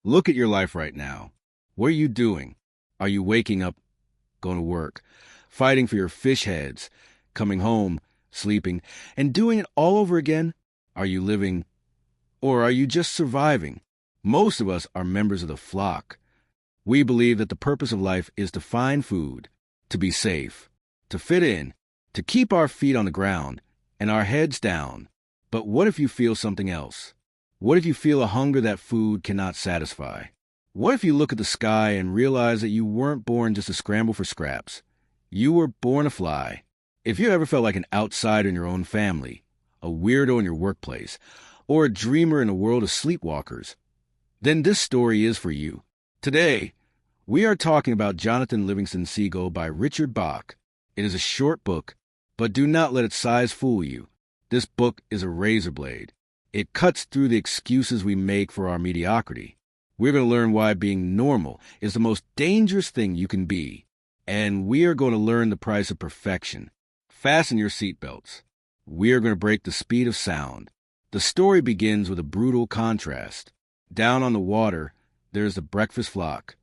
Look at your life right now. What are you doing? Are you waking up, going to work, fighting for your fish heads, coming home, sleeping, and doing it all over again? Are you living, or are you just surviving? Most of us are members of the flock. We believe that the purpose of life is to find food, to be safe, to fit in, to keep our feet on the ground and our heads down. But what if you feel something else? What if you feel a hunger that food cannot satisfy? What if you look at the sky and realize that you weren't born just to scramble for scraps? You were born to fly. If you ever felt like an outsider in your own family, a weirdo in your workplace, or a dreamer in a world of sleepwalkers, then this story is for you. Today, we are talking about Jonathan Livingston Seagull by Richard Bach. It is a short book, but do not let its size fool you. This book is a razor blade. It cuts through the excuses we make for our mediocrity. We're going to learn why being normal is the most dangerous thing you can be. And we are going to learn the price of perfection. Fasten your seatbelts. We are going to break the speed of sound. The story begins with a brutal contrast. Down on the water, there's the breakfast flock.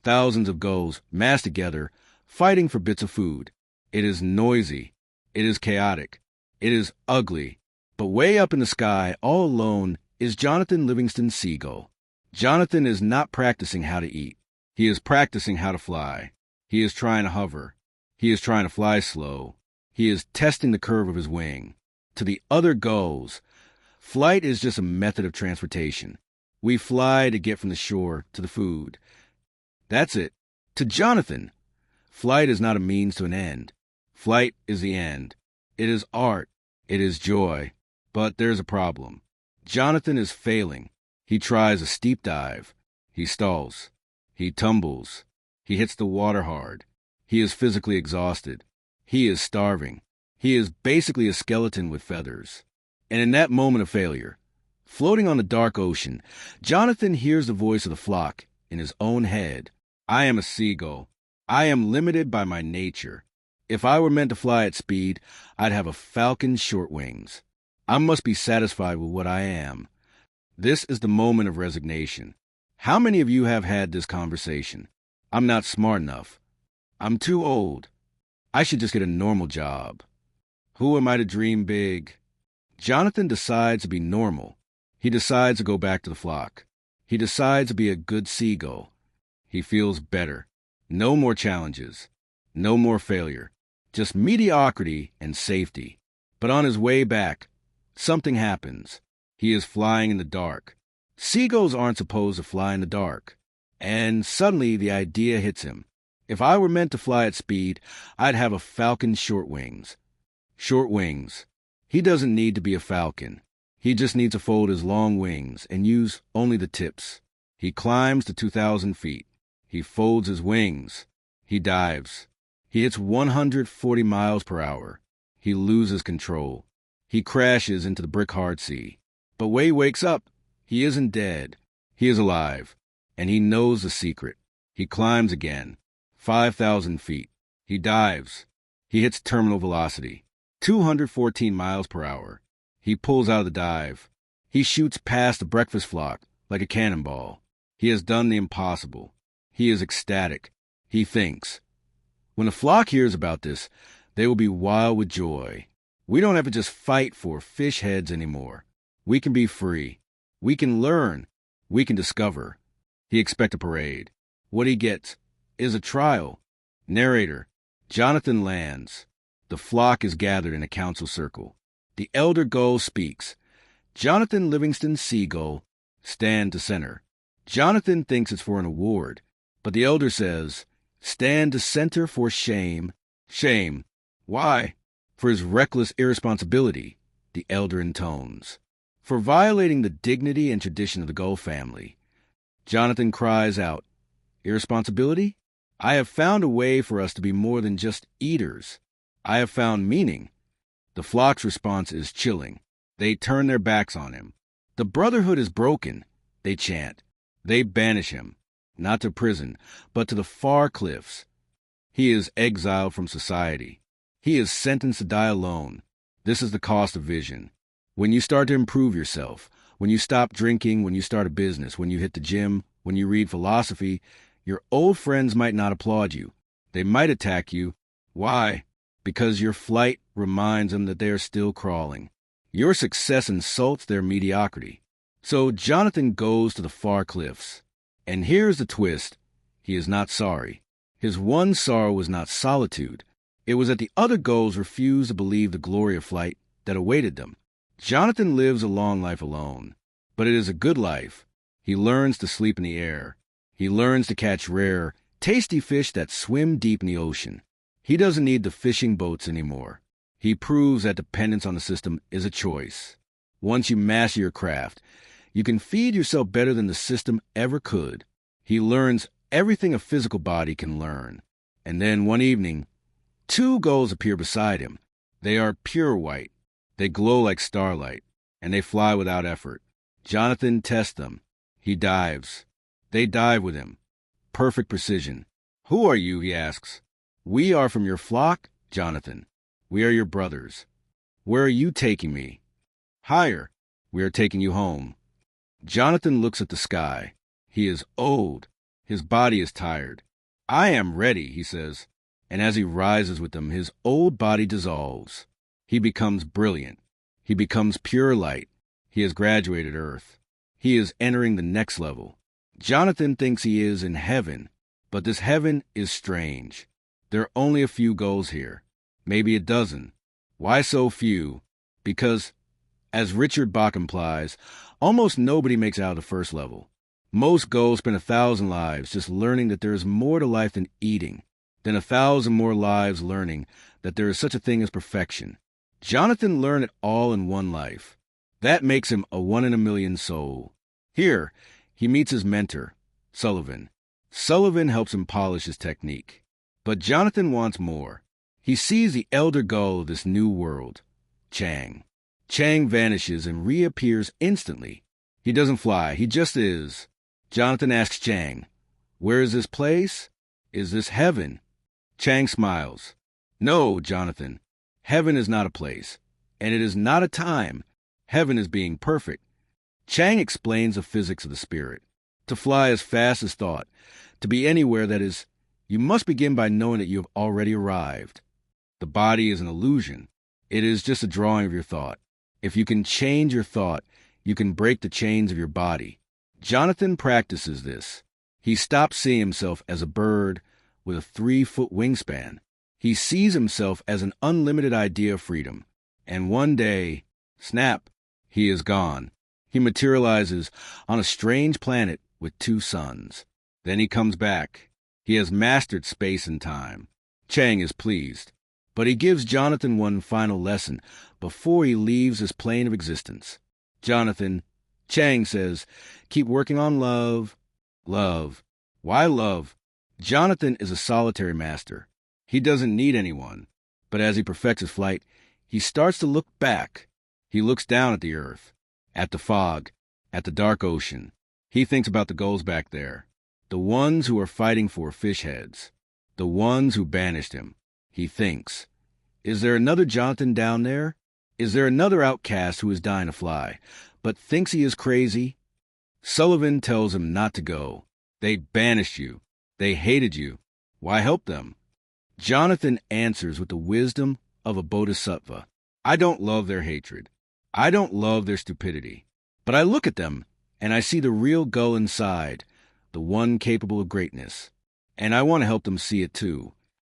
Thousands of gulls massed together, fighting for bits of food. It is noisy. It is chaotic. It is ugly. But way up in the sky, all alone, is Jonathan Livingston Seagull. Jonathan is not practicing how to eat. He is practicing how to fly. He is trying to hover. He is trying to fly slow. He is testing the curve of his wing. To the other gulls, flight is just a method of transportation. We fly to get from the shore to the food. That's it. To Jonathan, flight is not a means to an end. Flight is the end. It is art. It is joy. But there's a problem. Jonathan is failing. He tries a steep dive. He stalls. He tumbles. He hits the water hard. He is physically exhausted. He is starving. He is basically a skeleton with feathers. And in that moment of failure, floating on the dark ocean, Jonathan hears the voice of the flock in his own head. I am a seagull. I am limited by my nature. If I were meant to fly at speed, I'd have a falcon's short wings. I must be satisfied with what I am. This is the moment of resignation. How many of you have had this conversation? I'm not smart enough. I'm too old. I should just get a normal job. Who am I to dream big? Jonathan decides to be normal. He decides to go back to the flock. He decides to be a good seagull. He feels better. No more challenges. No more failure. Just mediocrity and safety. But on his way back, something happens. He is flying in the dark. Seagulls aren't supposed to fly in the dark. And suddenly the idea hits him. If I were meant to fly at speed, I'd have a falcon's short wings. Short wings. He doesn't need to be a falcon. He just needs to fold his long wings and use only the tips. He climbs to 2,000 feet. He folds his wings. He dives. He hits 140 miles per hour. He loses control. He crashes into the brick-hard sea. But when he wakes up, he isn't dead. He is alive. And he knows the secret. He climbs again. 5,000 feet. He dives. He hits terminal velocity. 214 miles per hour. He pulls out of the dive. He shoots past the breakfast flock like a cannonball. He has done the impossible. He is ecstatic. He thinks. When the flock hears about this, they will be wild with joy. We don't have to just fight for fish heads anymore. We can be free. We can learn. We can discover. He expects a parade. What he gets is a trial. Narrator. Jonathan lands. The flock is gathered in a council circle. The elder gull speaks. Jonathan Livingston Seagull, stand to center. Jonathan thinks it's for an award, but the elder says, stand to center for shame. Shame. Why? For his reckless irresponsibility, the elder intones. For violating the dignity and tradition of the gull family. Jonathan cries out, irresponsibility? I have found a way for us to be more than just eaters. I have found meaning. The flock's response is chilling. They turn their backs on him. The brotherhood is broken, they chant. They banish him, not to prison, but to the far cliffs. He is exiled from society. He is sentenced to die alone. This is the cost of vision. When you start to improve yourself, when you stop drinking, when you start a business, when you hit the gym, When you read philosophy, your old friends might not applaud you. They might attack you. Why? Because your flight reminds them that they are still crawling. Your success insults their mediocrity. So Jonathan goes to the far cliffs. And here's the twist. He is not sorry. His one sorrow was not solitude. It was that the other gulls refused to believe the glory of flight that awaited them. Jonathan lives a long life alone, but it is a good life. He learns to sleep in the air. He learns to catch rare, tasty fish that swim deep in the ocean. He doesn't need the fishing boats anymore. He proves that dependence on the system is a choice. Once you master your craft, you can feed yourself better than the system ever could. He learns everything a physical body can learn. And then one evening, 2 gulls appear beside him. They are pure white. They glow like starlight, and they fly without effort. Jonathan tests them. He dives. They dive with him. Perfect precision. Who are you, he asks. We are from your flock, Jonathan. We are your brothers. Where are you taking me? Higher. We are taking you home. Jonathan looks at the sky. He is old. His body is tired. I am ready, he says. And as he rises with them, his old body dissolves. He becomes brilliant. He becomes pure light. He has graduated Earth. He is entering the next level. Jonathan thinks he is in heaven, but this heaven is strange. There are only a few gulls here, maybe a dozen. Why so few? Because, as Richard Bach implies, almost nobody makes it out of the first level. Most gulls spend 1,000 lives just learning that there is more to life than eating, then 1,000 more lives learning that there is such a thing as perfection. Jonathan learned it all in one life. That makes him a 1 in a million soul. Here, he meets his mentor, Sullivan. Sullivan helps him polish his technique. But Jonathan wants more. He sees the elder gull of this new world, Chang. Chang vanishes and reappears instantly. He doesn't fly, he just is. Jonathan asks Chang, "Where is this place? Is this heaven?" Chang smiles. "No, Jonathan. Heaven is not a place, and it is not a time. Heaven is being perfect." Chang explains the physics of the spirit. To fly as fast as thought, to be anywhere that is, you must begin by knowing that you have already arrived. The body is an illusion. It is just a drawing of your thought. If you can change your thought, you can break the chains of your body. Jonathan practices this. He stops seeing himself as a bird with a 3-foot wingspan. He sees himself as an unlimited idea of freedom. And one day, snap, he is gone. He materializes on a strange planet with 2 suns. Then he comes back. He has mastered space and time. Chang is pleased. But he gives Jonathan one final lesson before he leaves this plane of existence. Jonathan, Chang says, keep working on love. Love. Why love? Jonathan is a solitary master. He doesn't need anyone. But as he perfects his flight, he starts to look back. He looks down at the earth, at the fog, at the dark ocean. He thinks about the gulls back there, the ones who are fighting for fish heads, the ones who banished him. He thinks, is there another Jonathan down there? Is there another outcast who is dying to fly, but thinks he is crazy? Sullivan tells him not to go. They banished you. They hated you. Why help them? Jonathan answers with the wisdom of a bodhisattva. I don't love their hatred. I don't love their stupidity. But I look at them, and I see the real gull inside, the one capable of greatness. And I want to help them see it too.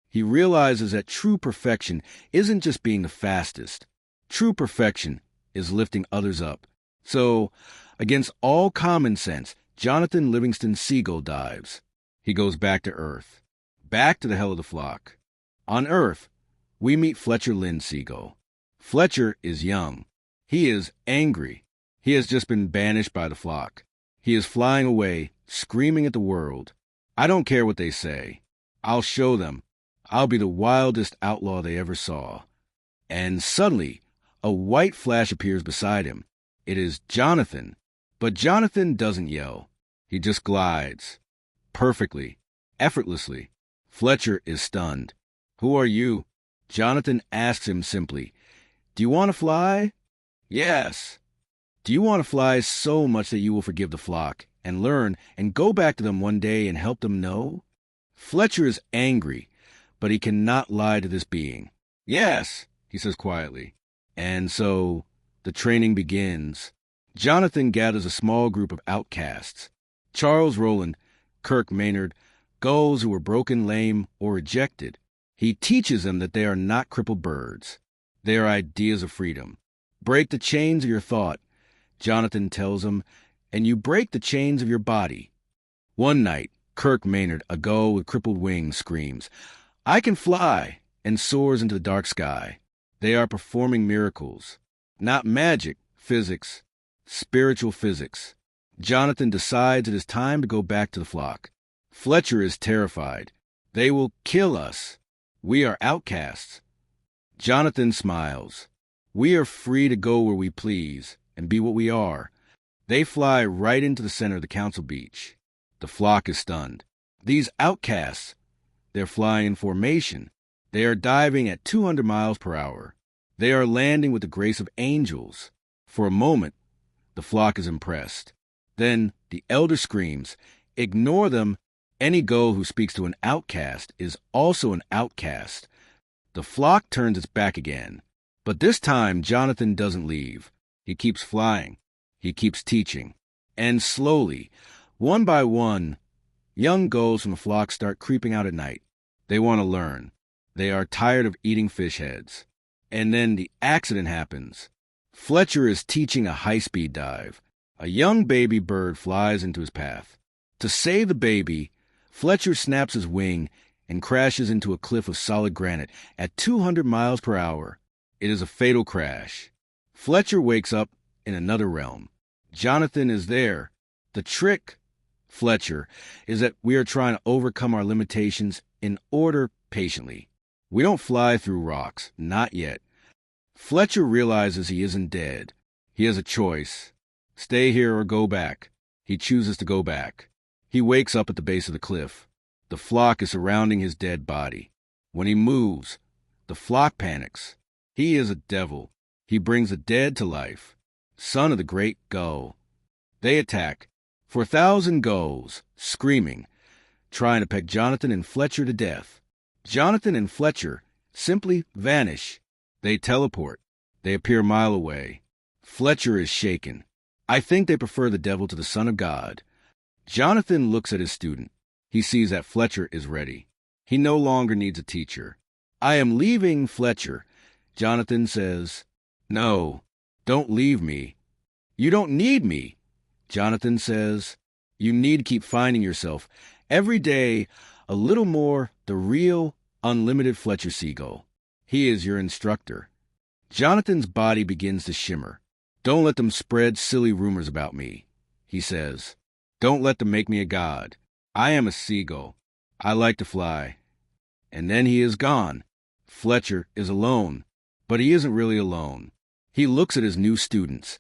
He realizes that true perfection isn't just being the fastest. True perfection is lifting others up. So, against all common sense, Jonathan Livingston Seagull dives. He goes back to Earth, back to the hell of the flock. On Earth, we meet Fletcher Lynn Seagull. Fletcher is young. He is angry. He has just been banished by the flock. He is flying away, screaming at the world. I don't care what they say. I'll show them. I'll be the wildest outlaw they ever saw. And suddenly, a white flash appears beside him. It is Jonathan. But Jonathan doesn't yell. He just glides. Perfectly. Effortlessly. Fletcher is stunned. Who are you? Jonathan asks him simply, do you want to fly? Yes. Do you want to fly so much that you will forgive the flock and learn and go back to them one day and help them know? Fletcher is angry, but he cannot lie to this being. Yes, he says quietly. And so the training begins. Jonathan gathers a small group of outcasts. Charles Rowland, Kirk Maynard, gulls who were broken, lame, or rejected. He teaches them that they are not crippled birds. They are ideas of freedom. Break the chains of your thought, Jonathan tells them, and you break the chains of your body. One night, Kirk Maynard, a gull with crippled wings, screams, "I can fly," and soars into the dark sky. They are performing miracles. Not magic, physics, spiritual physics. Jonathan decides it is time to go back to the flock. Fletcher is terrified. They will kill us. We are outcasts. Jonathan smiles. We are free to go where we please and be what we are. They fly right into the center of the council beach. The flock is stunned. These outcasts, they're flying in formation. They are diving at 200 miles per hour. They are landing with the grace of angels. For a moment, the flock is impressed. Then the elder screams, "Ignore them. Any gull who speaks to an outcast is also an outcast." The flock turns its back again. But this time, Jonathan doesn't leave. He keeps flying. He keeps teaching. And slowly, one by one, young gulls from the flock start creeping out at night. They want to learn. They are tired of eating fish heads. And then the accident happens. Fletcher is teaching a high-speed dive. A young baby bird flies into his path. To save the baby, Fletcher snaps his wing and crashes into a cliff of solid granite at 200 miles per hour. It is a fatal crash. Fletcher wakes up in another realm. Jonathan is there. The trick, Fletcher, is that we are trying to overcome our limitations in order patiently. We don't fly through rocks, not yet. Fletcher realizes he isn't dead. He has a choice. Stay here or go back. He chooses to go back. He wakes up at the base of the cliff. The flock is surrounding his dead body. When he moves, the flock panics. He is a devil. He brings the dead to life. Son of the great gull. They attack. For 1,000 gulls, screaming, trying to peck Jonathan and Fletcher to death. Jonathan and Fletcher simply vanish. They teleport. They appear a mile away. Fletcher is shaken. I think they prefer the devil to the Son of God. Jonathan looks at his student. He sees that Fletcher is ready. He no longer needs a teacher. I am leaving, Fletcher. Jonathan says, No, don't leave me. You don't need me. Jonathan says, You need to keep finding yourself. Every day, a little more the real, unlimited Fletcher Seagull. He is your instructor. Jonathan's body begins to shimmer. Don't let them spread silly rumors about me, he says. Don't let them make me a god. I am a seagull. I like to fly. And then he is gone. Fletcher is alone, but he isn't really alone. He looks at his new students,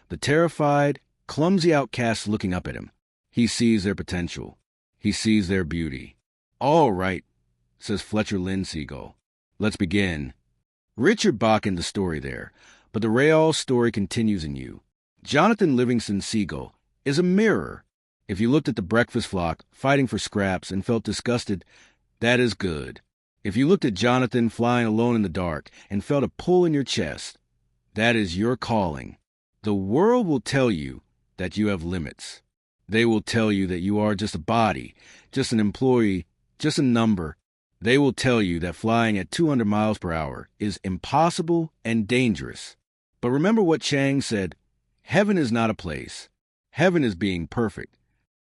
the terrified, clumsy outcasts looking up at him. He sees their potential. He sees their beauty. All right, says Fletcher Lynn Seagull. Let's begin. Richard Bach in the story there, but the real story continues in you. Jonathan Livingston Seagull is a mirror. If you looked at the breakfast flock fighting for scraps and felt disgusted, that is good. If you looked at Jonathan flying alone in the dark and felt a pull in your chest, that is your calling. The world will tell you that you have limits. They will tell you that you are just a body, just an employee, just a number. They will tell you that flying at 200 miles per hour is impossible and dangerous. But remember what Chang said, heaven is not a place. Heaven is being perfect.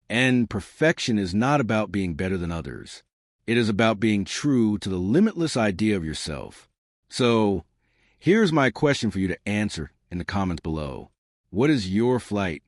And perfection is not about being better than others. It is about being true to the limitless idea of yourself. So, here's my question for you to answer in the comments below. What is your flight?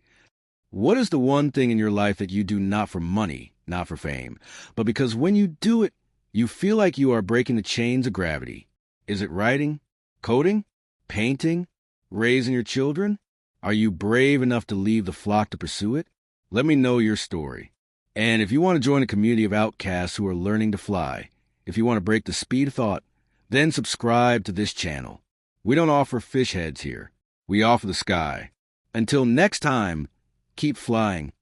What is the one thing in your life that you do not for money, not for fame, but because when you do it, you feel like you are breaking the chains of gravity? Is it writing, coding, painting, raising your children? Are you brave enough to leave the flock to pursue it? Let me know your story. And if you want to join a community of outcasts who are learning to fly, if you want to break the speed of thought, then subscribe to this channel. We don't offer fish heads here. We offer the sky. Until next time, keep flying.